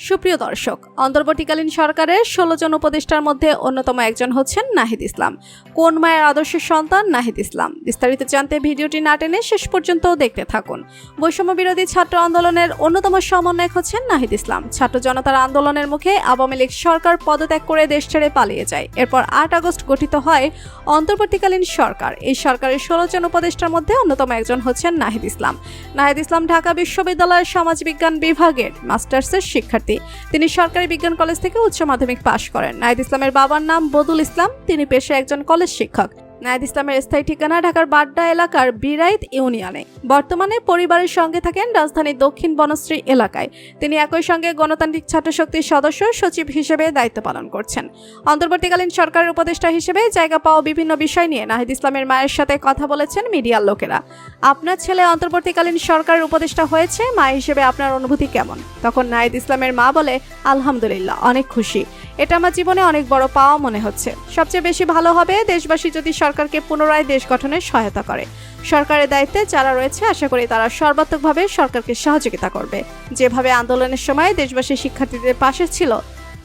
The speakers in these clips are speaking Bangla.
সুপ্রিয় দর্শক, অন্তর্বর্তীকালীন সরকারের ১৬ জন উপদেষ্টার মধ্যে অন্যতম একজন হচ্ছেন নাহিদ ইসলাম। কোন মায়ের আদর্শের সন্তান নাহিদ ইসলাম? বিস্তারিত জানতে ভিডিওটি না টেনে শেষ পর্যন্ত দেখতে থাকুন। বৈষম্য বিরোধী ছাত্র আন্দোলনের অন্যতম সমন্বয়ক হচ্ছেন নাহিদ ইসলাম। ছাত্র জনতার আন্দোলনের মুখে আওয়ামী লীগ সরকার পদত্যাগ করে দেশ ছেড়ে পালিয়ে যায়। এরপর ৮ আগস্ট গঠিত হয় অন্তর্বর্তীকালীন সরকার। এই সরকারের ১৬ জন উপদেষ্টার মধ্যে অন্যতম একজন হচ্ছেন নাহিদ ইসলাম। নাহিদ ইসলাম ঢাকা বিশ্ববিদ্যালয়ের সমাজবিজ্ঞান বিভাগের মাস্টার্সের শিক্ষার্থী। তিনি সরকারি বিজ্ঞান কলেজ থেকে উচ্চ মাধ্যমিক পাশ করেন। নাহিদ ইসলামের বাবার নাম বদুল ইসলাম। তিনি পেশায় একজন কলেজ শিক্ষক। নাহিদ ইসলামের স্থায়ী ঠিকানা ঢাকার বাড্ডা এলাকার বিরাইত ইউনিয়নে। বর্তমানে পরিবারের সঙ্গে থাকেন রাজধানীর দক্ষিণ বনশ্রী এলাকায়। তিনি একই সঙ্গে গণতান্ত্রিক ছাত্র শক্তির সদস্য সচিব হিসেবে দায়িত্ব পালন করছেন। অন্তর্বর্তীকালীন সরকারের উপদেষ্টা হিসেবে জায়গা পাওয়া বিভিন্ন বিষয় নিয়ে নাহিদ ইসলামের মায়ের সাথে কথা বলেছেন মিডিয়ার লোকেরা। আপনার ছেলে অন্তর্বর্তীকালীন সরকারের উপদেষ্টা হয়েছে, মা হিসেবে আপনার অনুভূতি কেমন? তখন নাহিদ ইসলামের মা বলে, আলহামদুলিল্লাহ, অনেক খুশি। এটা আমার জীবনে অনেক বড় পাওয়া মনে হচ্ছে। সবচেয়ে বেশি ভালো হবে দেশবাসী যদি সরকারকে পুনরায় দেশ গঠনে সহায়তা করে। সরকারের দায়িত্বে যারা রয়েছে আশা করি তারা সর্বাত্মকভাবে সরকারকে সহযোগিতা করবে। যেভাবে আন্দোলনের সময় দেশবাসী শিক্ষার্থীদের পাশে ছিল,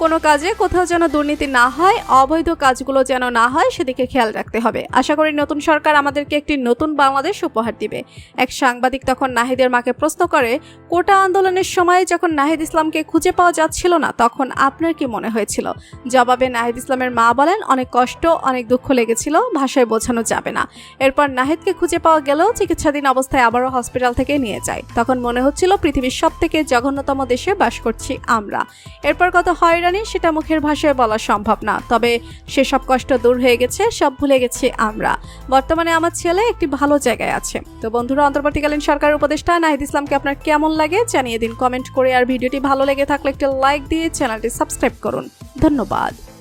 কোনো কাজে কোথাও যেন দুর্নীতি না হয়, অবৈধ কাজগুলো যেন না হয়, সেদিকে খেয়াল রাখতে হবে। আশা করি নতুন সরকার আমাদেরকে একটি নতুন বাংলাদেশ উপহার দিবে। এক সাংবাদিক তখন নাহিদের মাকে প্রশ্ন করে, কোটা আন্দোলনের সময় যখন নাহিদ ইসলামকে খুঁজে পাওয়া যাচ্ছিল না, তখন আপনার কি মনে হয়েছিল? জবাবে নাহিদ ইসলামের মা বলেন, অনেক কষ্ট, অনেক দুঃখ লেগেছিল, ভাষায় বোঝানো যাবে না। এরপর নাহিদকে খুঁজে পাওয়া গেলেও চিকিৎসাধীন অবস্থায় আবারও হসপিটাল থেকে নিয়ে যায়। তখন মনে হচ্ছিল পৃথিবীর সব থেকে জঘন্যতম দেশে বাস করছি আমরা। এরপর কত হয় সেটা মুখের ভাষায় বলা সম্ভব না, তবে সেসব কষ্ট দূর হয়ে গেছে, সব ভুলে গেছি আমরা। বর্তমানে আমার ছেলে একটি ভালো জায়গায় আছে। তো বন্ধুরা, অন্তর্বর্তীকালীন সরকারের উপদেষ্টা নাহিদ ইসলামকে আপনার কেমন লাগে জানিয়ে দিন কমেন্ট করে। আর ভিডিওটি ভালো লেগে থাকলে একটি লাইক দিয়ে চ্যানেলটি সাবস্ক্রাইব করুন। ধন্যবাদ।